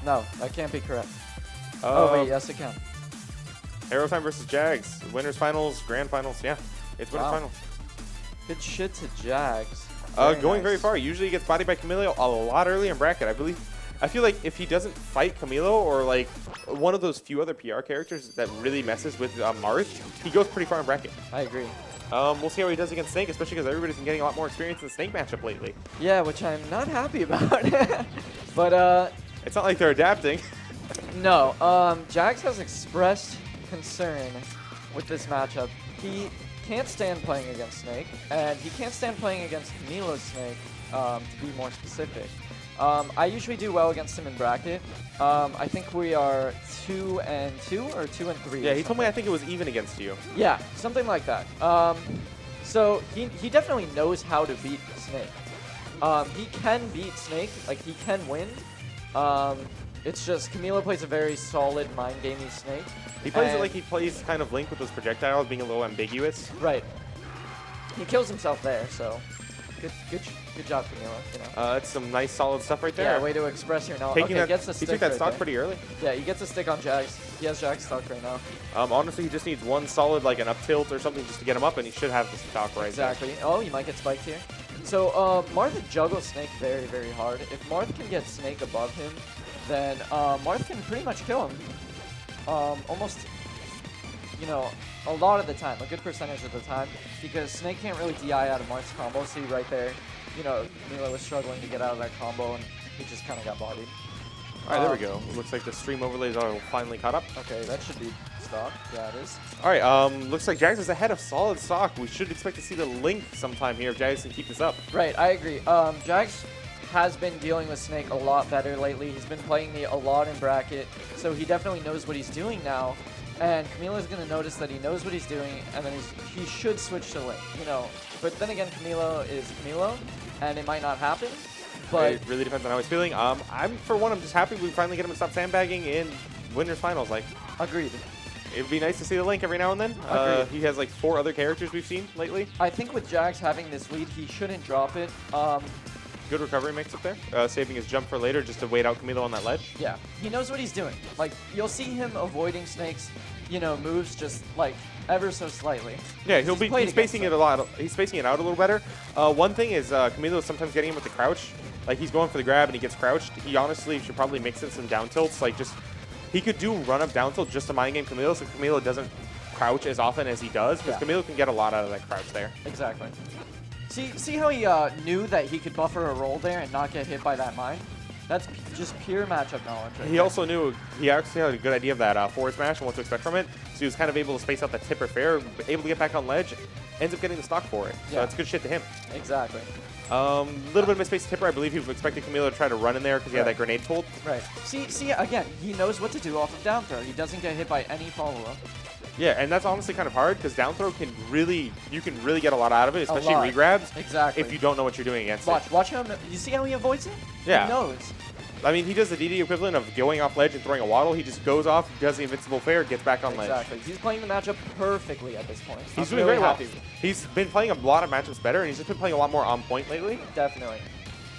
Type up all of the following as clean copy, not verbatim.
No, that can't be correct. Oh, wait, yes, it can. Arrow Time versus Jags. Winners finals, grand finals. Yeah, it's winners finals. Good shit to Jags. Going very far. Usually he gets bodied by Camilo a lot earlier in bracket. I feel like if he doesn't fight Camilo or like one of those few other PR characters that really messes with Marth, he goes pretty far in bracket. I agree. We'll see how he does against Snake, especially because everybody's been getting a lot more experience in the Snake matchup lately. Yeah, which I'm not happy about. But it's not like they're adapting. No, Jax has expressed concern with this matchup. He can't stand playing against Snake, and he can't stand playing against Camilo's Snake, to be more specific. I usually do well against him in bracket. I think we are 2-2 or 2-3. Yeah, he told me I think it was even against you. Yeah, something like that. So he definitely knows how to beat Snake. He can beat Snake, like he can win. It's just Camilo plays a very solid mind gamey Snake. He plays it like he plays kind of Link with those projectiles being a little ambiguous. Right. He kills himself there, so good job, Camilo. You know. That's some nice solid stuff right there. Yeah, way to express your knowledge. Taking Okay, that, gets the he stick took that right stock there. pretty early. Yeah, he gets a stick on Jags. He has Jags stock right now. Honestly, he just needs one solid, like an up tilt or something just to get him up, and he should have the stock right Exactly. there. Oh, you might get spiked here. So Marth juggles Snake very, very hard. If Marth can get Snake above him, then Marth can pretty much kill him. Almost, you know, a lot of the time, a good percentage of the time, because Snake can't really DI out of Marth's combo. See right there, you know, Milo was struggling to get out of that combo, and he just kind of got bodied. All right, there we go. Looks like the stream overlays are finally caught up. Okay, that should be stock. Yeah, it is. All right, looks like Jags is ahead of solid stock. We should expect to see the Link sometime here if Jags can keep this up. Right, I agree. Jags has been dealing with Snake a lot better lately. He's been playing me a lot in bracket, so he definitely knows what he's doing now. And Camilo's going to notice that he knows what he's doing, and then he should switch to Link, you know. But then again, Camilo is Camilo, and it might not happen. But it really depends on how he's feeling. For one, I'm just happy we finally get him to stop sandbagging in winners finals. Like, agreed. It would be nice to see the Link every now and then. He has like 4 other characters we've seen lately. I think with Jags having this lead, he shouldn't drop it. Good recovery mix up there, saving his jump for later just to wait out Camilo on that ledge. Yeah, he knows what he's doing. Like, you'll see him avoiding Snake's, you know, moves just like ever so slightly. Yeah, he's spacing it a lot. He's spacing it out a little better. One thing is Camilo is sometimes getting him with the crouch. Like, he's going for the grab and he gets crouched. He honestly should probably mix in some down tilts. Like, he could do run up down tilt just to mind game Camilo, so Camilo doesn't crouch as often as he does, because Camilo can get a lot out of that crouch there. Exactly. See how he knew that he could buffer a roll there and not get hit by that mine? That's just pure matchup knowledge. He also knew, he actually had a good idea of that forward smash and what to expect from it. So he was kind of able to space out that tipper fair, able to get back on ledge, ends up getting the stock for it. So that's good shit to him. Exactly. Little bit of misspaced tipper. I believe he expected Camilo to try to run in there because he had that grenade pulled. Right. See, again, he knows what to do off of down throw. He doesn't get hit by any follow-up. Yeah, and that's honestly kind of hard because down throw you can really get a lot out of it, especially regrabs. Exactly. If you don't know what you're doing against it. Watch him. You see how he avoids it? Yeah. He knows. I mean, he does the DD equivalent of going off ledge and throwing a waddle. He just goes off, does the invincible fair, gets back on ledge. Exactly. He's playing the matchup perfectly at this point. He's doing very well. He's been playing a lot of matchups better, and he's just been playing a lot more on point lately. Definitely.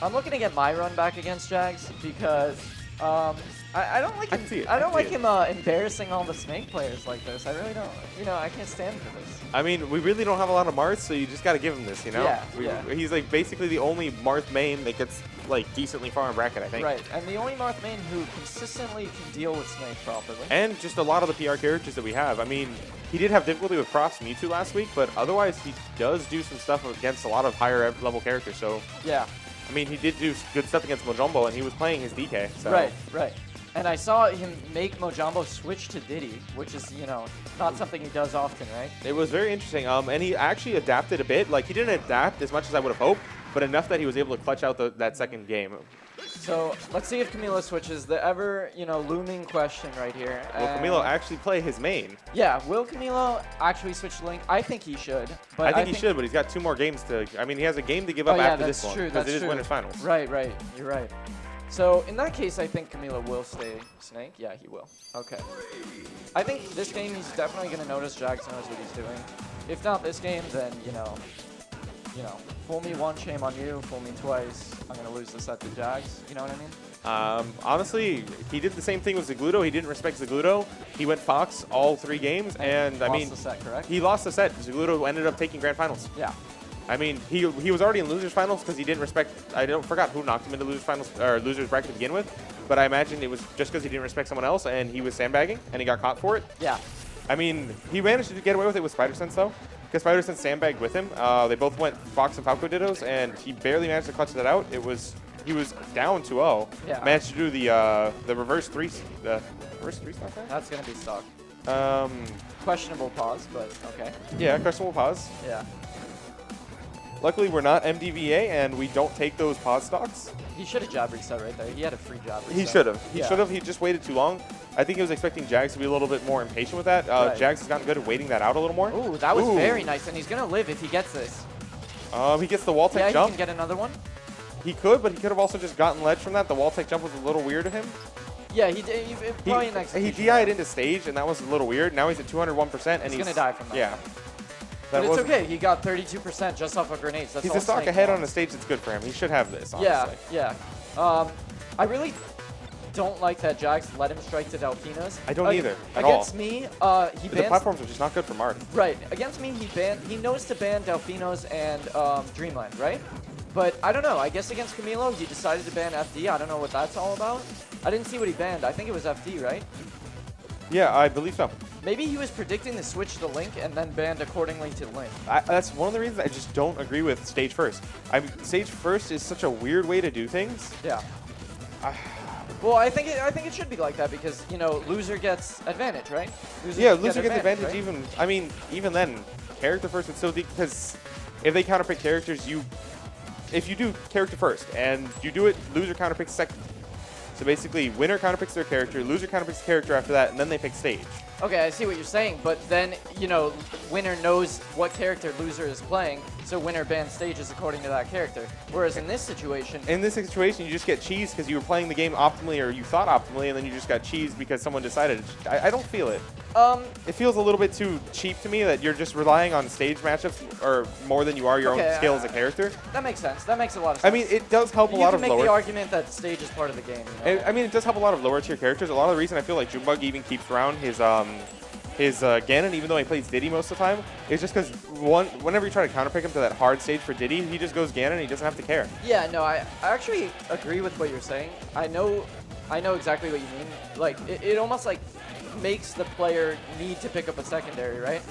I'm looking to get my run back against Jags because I don't like him. I don't like him embarrassing all the Snake players like this. I really don't. You know, I can't stand for this. I mean, we really don't have a lot of Marths, so you just got to give him this, you know? Yeah, He's like basically the only Marth main that gets like decently far in bracket, I think. Right, and the only Marth main who consistently can deal with Snake properly. And just a lot of the PR characters that we have. I mean, he did have difficulty with Props Mewtwo last week, but otherwise he does do some stuff against a lot of higher level characters. So yeah, I mean, he did do good stuff against Mojumbo, and he was playing his DK. So. Right. And I saw him make Mojumbo switch to Diddy, which is, you know, not something he does often, right? It was very interesting. And he actually adapted a bit. Like, he didn't adapt as much as I would have hoped, but enough that he was able to clutch out that second game. So let's see if Camilo switches. The ever, you know, looming question right here. Will Camilo actually play his main? Yeah, will Camilo actually switch to Link? I think he should. But I think he should, but he's got 2 more games to. I mean, he has a game to give up after this one because it is winners finals. Right. You're right. So in that case, I think Camilo will stay Snake. Yeah, he will. Okay. I think this game he's definitely going to notice Jax knows what he's doing. If not this game, then you know, fool me once, shame on you. Fool me twice, I'm going to lose the set to Jax. You know what I mean? Honestly, he did the same thing with Zagludo. He didn't respect Zagludo. He went Fox all 3 games, and I mean, lost the set, correct? he lost the set. Zagludo ended up taking grand finals. Yeah. I mean, he was already in losers finals because he didn't respect. I don't forgot who knocked him into losers finals or losers bracket to begin with, but I imagine it was just because he didn't respect someone else and he was sandbagging and he got caught for it. Yeah. I mean, he managed to get away with it with Spider Sense though, because Spider Sense sandbagged with him. They both went Fox and Falco Dittos, and he barely managed to clutch that out. He was down 2-0. Yeah. Managed to do the reverse three star. That's gonna be stock. Questionable pause, but okay. Yeah, questionable pause. Yeah. Luckily, we're not MDVA, and we don't take those pause stocks. He should have jab reset right there. He had a free jab reset. He should have. He Yeah. should have. He just waited too long. I think he was expecting Jags to be a little bit more impatient with that. Right. Jags has gotten good at waiting that out a little more. Ooh, that was Ooh. very nice, and he's gonna live if he gets this. He gets the wall tech Yeah, jump. he can get another one. He could, but he could have also just gotten ledge from that. The wall tech jump was a little weird of him. Yeah, he did. Probably an He execution. DI'd into stage, and that was a little weird. Now he's at 201%, and He's gonna die from that. Yeah. But it's wasn't- okay. He got 32% just off of grenades. That's He's all a stock Snake ahead on wants. a stage that's good for him. He should have this, honestly. Yeah, yeah. I really don't like that Jax let him strike to Delfinos. I don't either, at Against all. me, he The bans. platforms are just not good for Marth. Right. Against me, he knows to ban Delfinos and Dreamland, right? But I don't know. I guess against Camilo, he decided to ban FD. I don't know what that's all about. I didn't see what he banned. I think it was FD, right? Yeah, I believe so. Maybe he was predicting to switch to Link and then banned accordingly to Link. That's one of the reasons I just don't agree with stage first. Stage first is such a weird way to do things. Yeah. Well, I think it should be like that because, you know, loser gets advantage, right? Yeah, loser gets advantage right? even. I mean, even then, character first would still be because if they counterpick characters, if you do character first and you do it, loser counterpicks second. So basically, winner counterpicks their character, loser counterpicks character after that, and then they pick stage. Okay, I see what you're saying, but then, you know, winner knows what character loser is playing, so winner bans stages according to that character. Whereas in this situation... In this situation, you just get cheesed because you were playing the game optimally or you thought optimally, and then you just got cheesed because someone decided. I don't feel it. It feels a little bit too cheap to me that you're just relying on stage matchups or more than you are your own skill as a character. That makes sense. That makes a lot of sense. I mean, it does help a lot of You can make the argument that stage is part of the game, you know? I mean, it does help a lot of lower tier characters. A lot of the reason I feel like Junebug even keeps around his Ganon, even though he plays Diddy most of the time, is just because whenever you try to counterpick him to that hard stage for Diddy, he just goes Ganon and he doesn't have to care. Yeah, no, I actually agree with what you're saying. I know exactly what you mean. Like, it almost like makes the player need to pick up a secondary, right?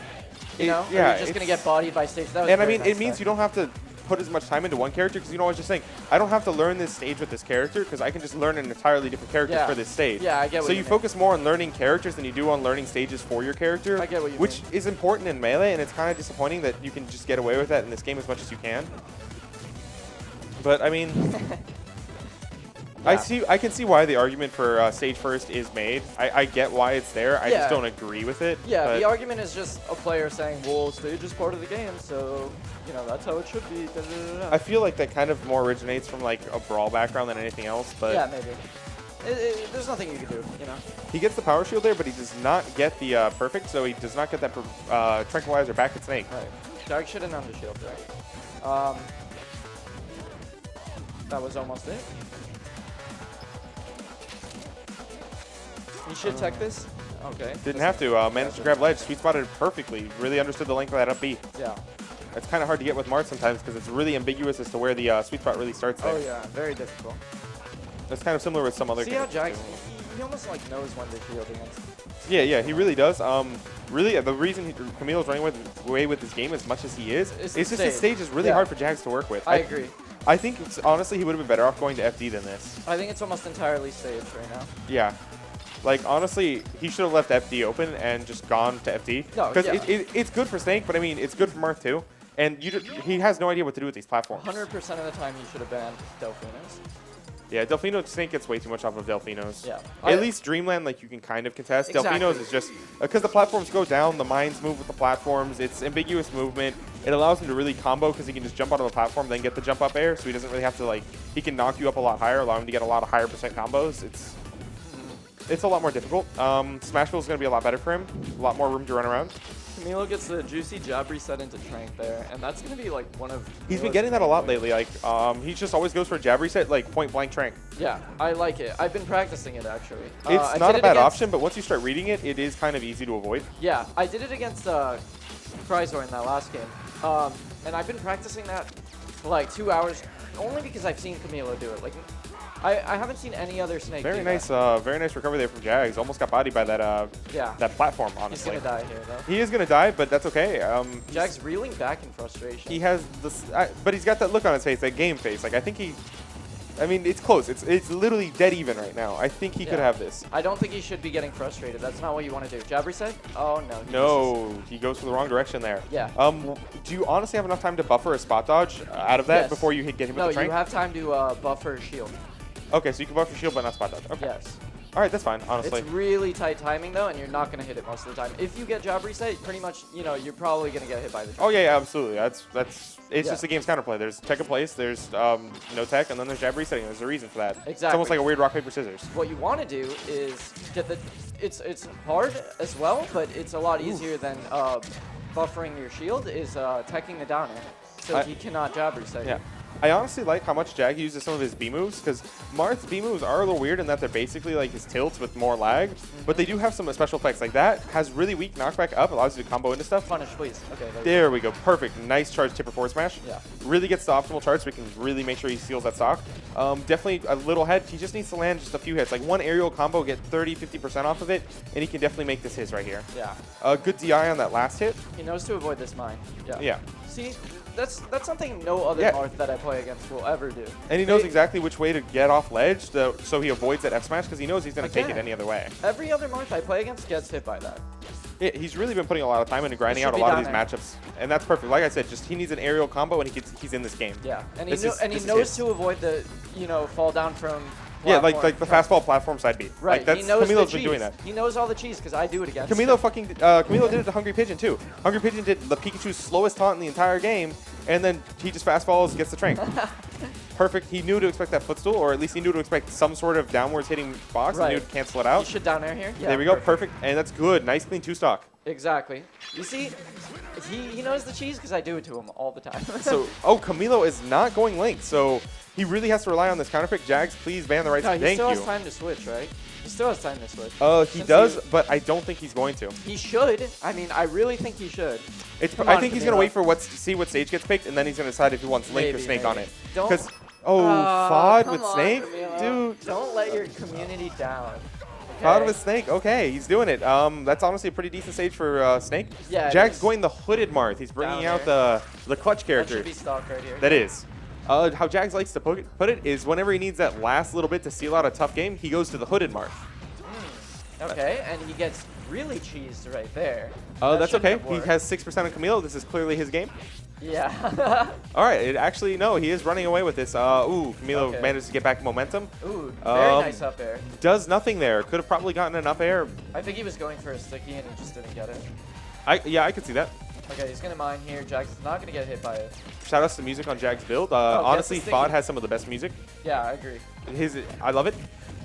You know? Or Yeah. you're just going to get bodied by stage. That was And I very mean, nice it means there. you don't have to put as much time into one character because you know what you're saying. I don't have to learn this stage with this character because I can just learn an entirely different character Yeah. for this stage. Yeah, I get what So you you mean. focus more on learning characters than you do on learning stages for your character. I get what you which mean. is important in Melee, and it's kind of disappointing that you can just get away with that in this game as much as you can. But I mean, Yeah. I can see why the argument for stage first is made. I get why it's there. I Yeah. just don't agree with it. Yeah, but the argument is just a player saying, well, stage is part of the game, so, you know, that's how it should be. Da, da, da, da. I feel like that kind of more originates from like a brawl background than anything else. But Yeah, maybe. There's nothing you can do, you know? he gets the power shield there, but he does not get the perfect, so he does not get that tranquilizer back at Snake. Right. Jax should have known the shield there. That was almost it. You should tech this? Okay. Didn't have to. Managed to grab ledge. Sweet spotted it perfectly. Really understood the length of that up B. Yeah. It's kind of hard to get with Marth sometimes because it's really ambiguous as to where the sweet spot really starts there. Oh, yeah. Very difficult. That's kind of similar with some other See how characters, Jax, too. he almost, like, knows when to shield against. Yeah, he really does. Really, the reason Camilo's running away with this game as much as he is It's just the his stage is really Yeah. hard for Jax to work with. I agree. I think, honestly, he would have been better off going to FD than this. I think it's almost entirely staged right now. Yeah. Like, honestly, he should have left FD open and just gone to FD. No, Because yeah. it's good for Snake, but I mean, it's good for Marth too. And he has no idea what to do with these platforms. 100% of the time, he should have banned Delfinos. Yeah, Delfino Snake gets way too much off of Delfinos. Yeah. At least Dreamland, like, you can kind of contest. Exactly. Delfinos is just, because the platforms go down, the mines move with the platforms, it's ambiguous movement. It allows him to really combo because he can just jump onto the platform, then get the jump up air, so he doesn't really have to, like, he can knock you up a lot higher, allow him to get a lot of higher percent combos. It's a lot more difficult. Smashville is going to be a lot better for him, a lot more room to run around. Camilo gets the juicy jab reset into Trank there, and that's going to be like one of... He's been getting that a lot lately. Like, he just always goes for a jab reset, like point blank Trank. Yeah, I like it. I've been practicing it, actually. It's not a bad option, but once you start reading it, it is kind of easy to avoid. Yeah, I did it against Cryzor in that last game. And I've been practicing that for like 2 hours, only because I've seen Camilo do it. Like, I haven't seen any other Snake Very do nice, that. very nice recovery there from Jagz. Almost got bodied by that that platform, honestly. He's gonna die here, though. He is gonna die, but that's okay. Jagz reeling back in frustration. He has this, but he's got that look on his face, that game face. Like, I think he... I mean, it's close. It's literally dead even right now. I think he could have this. I don't think he should be getting frustrated. That's not what you want to do. Jab reset? Oh, no. No, he goes for the wrong direction there. Yeah. Do you honestly have enough time to buffer a spot dodge out of that before you get him with the Trank? No, you have time to buffer shield. Okay, so you can buffer shield, but not spot dodge. Okay. Yes. All right, that's fine, honestly. It's really tight timing, though, and you're not going to hit it most of the time. If you get jab reset, pretty much, you know, you're probably going to get hit by the Trank. Oh, yeah, absolutely. It's just the game's counterplay. There's tech in place, there's no tech, and then there's jab resetting. There's a reason for that. Exactly. It's almost like a weird rock, paper, scissors. What you want to do is get the... It's hard as well, but it's a lot easier than buffering your shield is teching the downer, so he cannot jab reset you. I honestly like how much Jag uses some of his B moves, because Marth's B moves are a little weird in that they're basically like his tilts with more lag, but they do have some special effects. Like that has really weak knockback up, allows you to combo into stuff. Punish, please. Okay. There we go. Perfect. Nice charge tipper forward smash. Yeah. Really gets the optimal charge so we can really make sure he seals that stock. Definitely a little head. He just needs to land just a few hits. Like one aerial combo, get 30-50% off of it, and he can definitely make this his right here. Yeah. Good DI on that last hit. He knows to avoid this mine. Yeah. Yeah. See, that's something no other Marth that I play against will ever do. And he knows exactly which way to get off ledge, so he avoids that F smash because he knows he's going to take it any other way. Every other Marth I play against gets hit by that. Yeah, he's really been putting a lot of time into grinding out a lot of these matchups, and that's perfect. Like I said, just he needs an aerial combo, and he's in this game. Yeah, and he knows to avoid the fall down from. Yeah, like the fastball platform side beat. Right. Like that's, he knows Camilo's been doing that. He knows all the cheese because I do it against Camilo him. Camilo did it to Hungry Pigeon too. Hungry Pigeon did the Pikachu's slowest taunt in the entire game, and then he just fastballs, gets the Trank. Perfect. He knew to expect that footstool, or at least he knew to expect some sort of downwards hitting box, and he knew to cancel it out. He should down air here. Yeah, there we go. Perfect. And that's good. Nice clean 2-stock. Exactly. You see, he knows the cheese because I do it to him all the time. So, Camilo is not going Link, so he really has to rely on this counter pick. Jags, please ban the right side. He still has time to switch, right? He still has time to switch. He does, but I don't think he's going to. He should. I mean, I really think he should. I think he's going to wait for see what stage gets picked, and then he's going to decide if he wants Link or Snake on it. Because, FOD with Snake? Dude. Don't let your community down. Proud of his Snake. Okay, he's doing it. That's honestly a pretty decent stage for Snake. Yeah. Jack's going the hooded Marth. He's bringing out the clutch character. That should be stock right here. That is. How Jags likes to put it is whenever he needs that last little bit to seal out a tough game, he goes to the hooded Marth. Okay, and he gets really cheesed right there. That's okay. He has 6% on Camilo. This is clearly his game. Yeah. All right. Actually, no, he is running away with this. Camilo manages to get back momentum. Ooh, very nice up air. Does nothing there. Could have probably gotten an up air. I think he was going for a sticky and he just didn't get it. I could see that. Okay, he's going to mine here. Jax is not going to get hit by it. Shout outs to music on Jag's build. Honestly, FOD has some of the best music. Yeah, I agree. I love it.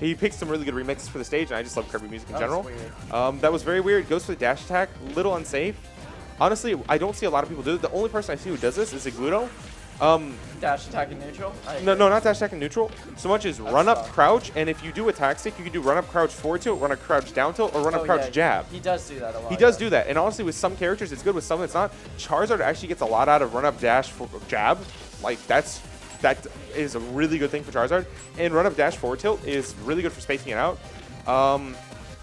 He picks some really good remixes for the stage, and I just love Kirby music in general. Weird. That was very weird. Goes for the dash attack. Little unsafe. Honestly, I don't see a lot of people do it. The only person I see who does this is Igluto. Dash attack in neutral? No, not dash attack in neutral. So much as run up, crouch, and if you do attack stick, you can do run up, crouch forward tilt, run up, crouch down tilt, or run up, crouch jab. He does do that a lot. He does do that, and honestly, with some characters, it's good. With some, it's not. Charizard actually gets a lot out of run up, dash, jab. Like that is a really good thing for Charizard, and run up, dash, forward tilt is really good for spacing it out.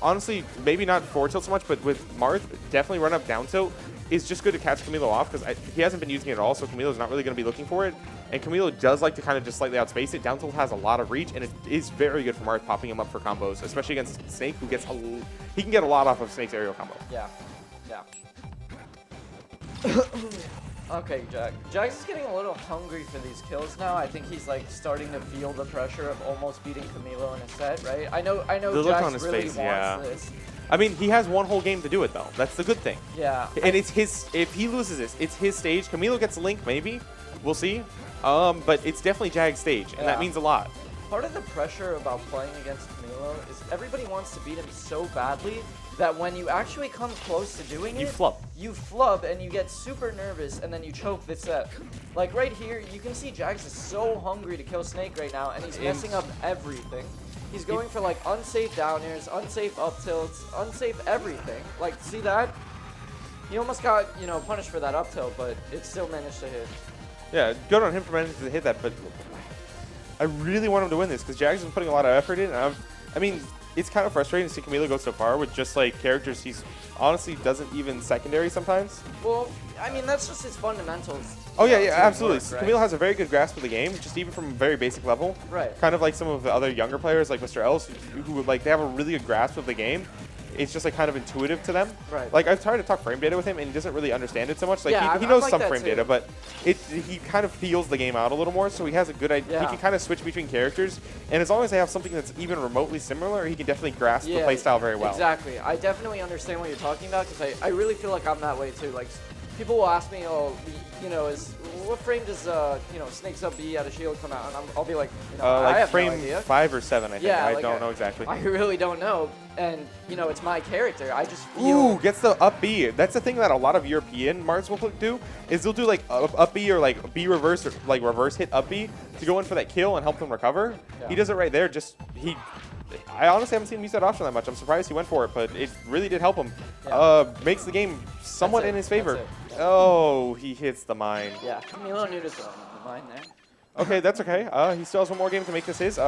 Honestly, maybe not forward tilt so much, but with Marth, definitely run up, down tilt is just good to catch Camilo off because he hasn't been using it at all, so Camilo's not really going to be looking for it. And Camilo does like to kind of just slightly outspace it. Down tilt has a lot of reach, and it is very good for Marth popping him up for combos, especially against Snake, who gets he can get a lot off of Snake's aerial combo. Yeah. Okay, Jax is getting a little hungry for these kills now. I think he's like starting to feel the pressure of almost beating Camilo in a set, right? I know the look on his really face, wants this. I mean, he has one whole game to do it, though. That's the good thing. Yeah. And it's his, if he loses this, it's his stage. Camilo gets Link, maybe. We'll see. But it's definitely Jag's stage, and that means a lot. part of the pressure about playing against Camilo is everybody wants to beat him so badly that when you actually come close to doing You flub. You flub and you get super nervous and then you choke the set. Like right here, you can see Jax is so hungry to kill Snake right now and he's messing up everything. He's going for like unsafe down airs, unsafe up tilts, unsafe everything. Like, see that? He almost got, you know, punished for that up tilt, but it still managed to hit. Yeah, good on him for managing to hit that, but I really want him to win this because Jagz is putting a lot of effort in. I mean, it's kind of frustrating to see Camilo go so far with just like characters he's honestly doesn't even secondary sometimes. Well, I mean, that's just his fundamentals. Oh yeah, yeah, absolutely. Work, right? Camilo has a very good grasp of the game, just even from a very basic level. Right. Kind of like some of the other younger players like Mr. Ellis who like they have a really good grasp of the game. It's just like kind of intuitive to them. Right. Like I've tried to talk frame data with him and he doesn't really understand it so much. Like yeah, he knows like some that frame too. data, but he kind of feels the game out a little more, so he has a good idea. Yeah. He can kind of switch between characters, and as long as they have something that's even remotely similar, he can definitely grasp the playstyle very well. Exactly. I definitely understand what you're talking about because I really feel like I'm that way too. Like, people will ask me, oh, you know, what frame does you know, Snake's up B out of shield come out? And I'll be like, you know, I like have frame no idea. 5 or 7, I think. Yeah, I like don't know exactly. I really don't know, and you know, it's my character. I just feel. Ooh, gets the up B. That's the thing that a lot of European Marths will do, is they'll do like up B or like B reverse or like reverse hit up B to go in for that kill and help them recover. Yeah. He does it right there. I honestly haven't seen him use that option that much. I'm surprised he went for it, but it really did help him. Yeah. Makes the game somewhat in his favor. That's it. Oh, he hits the mine. Yeah, Camilo knew to throw the mine there. Okay, that's okay. He still has one more game to make this his.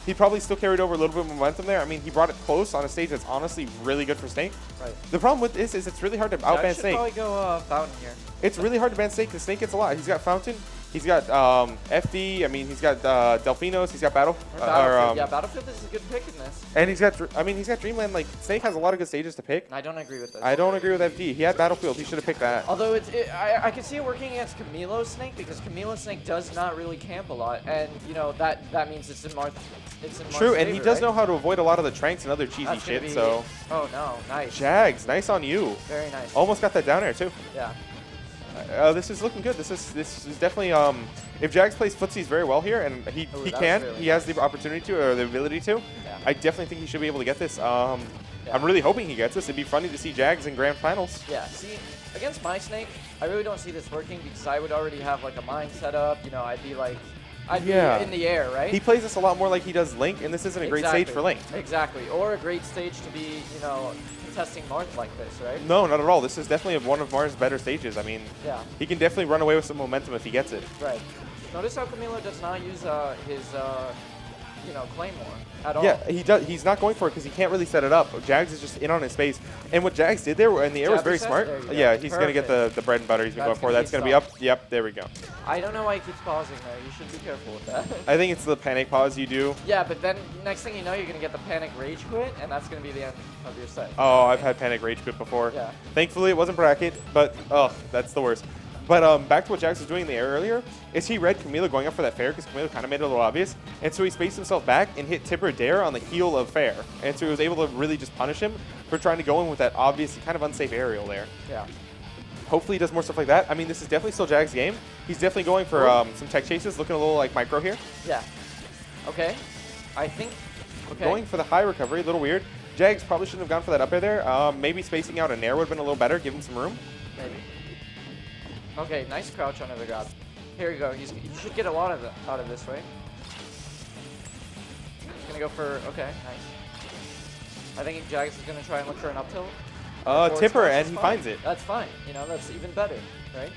He probably still carried over a little bit of momentum there. I mean, he brought it close on a stage that's honestly really good for Snake. Right. The problem with this is it's really hard to outban I should Snake. probably go Fountain here. It's really hard to ban Snake because Snake gets a lot. He's got Fountain, he's got FD, I mean, he's got Delphinos, he's got Battlefield. Yeah, Battlefield is a good pick in this. and he's got Dreamland. Like, Snake has a lot of good stages to pick. I don't agree with this. I don't agree with FD. He had Battlefield. He should have picked that. Although I can see it working against Camilo Snake because Camilo Snake does not really camp a lot, and you know that means it's in Marth. It's in Marth's True, and he favor, does right? know how to avoid a lot of the tranks and other cheesy That's gonna shit. be- So, Oh no, nice. Jagz, nice on you. Very nice. Almost got that down air too. Yeah. This is looking good. This is definitely if Jagz plays footsies very well here, and he Ooh, that was can, really he has the opportunity to or the ability to. Yeah. I definitely think he should be able to get this. I'm really hoping he gets this. It'd be funny to see Jagz in grand finals. Yeah. See, against my Snake, I really don't see this working because I would already have like a mine set up. You know, I'd be in the air, right? He plays this a lot more like he does Link, and this isn't a great stage for Link. Exactly. Or a great stage to be, you know, contesting Marth like this, right? No, not at all. This is definitely one of Mars' better stages. I mean, Yeah. he can definitely run away with some momentum if he gets it. Right. Notice how Camilo does not use his, you know, Claymore at all. Yeah, he does. He's not going for it because he can't really set it up. Jagz is just in on his space. And what Jagz did there in the air was Jab very assist? smart. There you go. Yeah, he's going to get Perfect. the bread and butter he's been That's going for. gonna That's be going to be soft. up. Yep, there we go. I don't know why he keeps pausing there. You should be careful with that. I think it's the panic pause you do. Yeah, but then next thing you know, you're going to get the panic rage quit, and that's going to be the end of your set. Oh, I've had panic rage quit before. Yeah. Thankfully, it wasn't bracket, but oh, that's the worst. But back to what Jax was doing in the air earlier, is he read Camilo going up for that fair because Camilo kind of made it a little obvious, and so he spaced himself back and hit Tipper Dare on the heel of fair, and so he was able to really just punish him for trying to go in with that obvious kind of unsafe aerial there. Yeah. Hopefully he does more stuff like that. I mean, this is definitely still Jag's game. He's definitely going for some tech chases, looking a little like micro here. Yeah. Okay. I think. Okay. Going for the high recovery, a little weird. Jags probably shouldn't have gone for that up air there. Maybe spacing out a nair would have been a little better, give him some room. Maybe. Okay, nice crouch under the grab. Here you go. You should get a lot of out of this, right? He's gonna go for. Okay, nice. I think Jags is gonna try and look for an up tilt. Tipper, and he finds it. That's fine. You know, that's even better, right?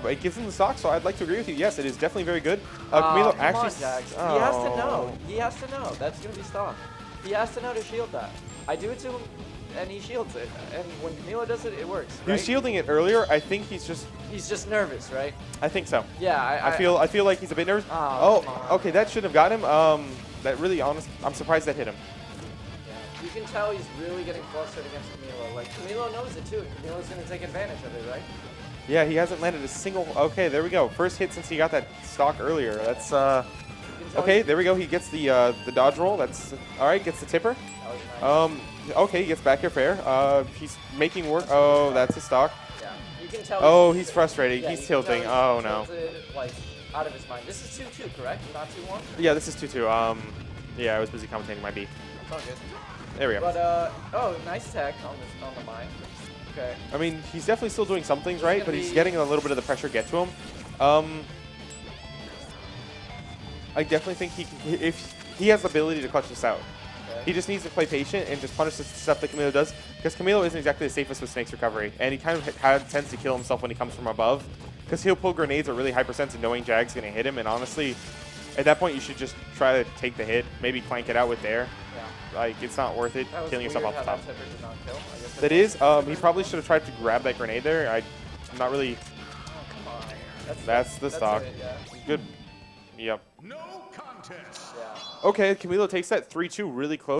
It gives him the stock, so I'd like to agree with you. Yes, it is definitely very good. Come Camilo on, actually. Jags. Oh. He has to know. He has to know. That's gonna be stock. He has to know to shield that. I do it to him, and he shields it. And when Camilo does it, it works. He was right? shielding it earlier. I think he's just. He's just nervous, right? I think so. Yeah, I feel like he's a bit nervous. Oh, come on. Okay, that should have got him. That really honest. I'm surprised that hit him. Yeah. You can tell he's really getting flustered against Camilo. Like Camilo knows it too. Camilo's gonna take advantage of it, right? Yeah, he hasn't landed a single. Okay, there we go. First hit since he got that stock earlier. That's okay. There we go. He gets the dodge roll. That's all right. Gets the tipper. That was nice. Okay, he gets back here fair. He's making work. Oh, that's a stock. Yeah. You can tell. Oh, he's frustrated. Yeah, He's you can tell tilting. Oh no. tilted, like out of his mind. This is 2-2, correct? Not 2-1? Yeah, this is 2-2. Yeah, I was busy commentating my B. It's all good. There we go. But, oh, nice tech on the mine. Okay. I mean, he's definitely still doing some things right, but he's getting a little bit of the pressure get to him. I definitely think if he has the ability to clutch this out. Okay. He just needs to play patient and just punish the stuff that Camilo does, because Camilo isn't exactly the safest with Snake's recovery, and he kind of tends to kill himself when he comes from above, because he'll pull grenades at really high percents and knowing Jag's going to hit him, and honestly, at that point, you should just try to take the hit, maybe clank it out with there. Yeah. Like, it's not worth it killing yourself off the top. That is, he probably should have tried to grab that grenade there. I'm not really... Oh, come on. That's the stock. It, yeah. Good. Yep. No contest. Yeah. Okay, Camilo takes that 3-2 really close.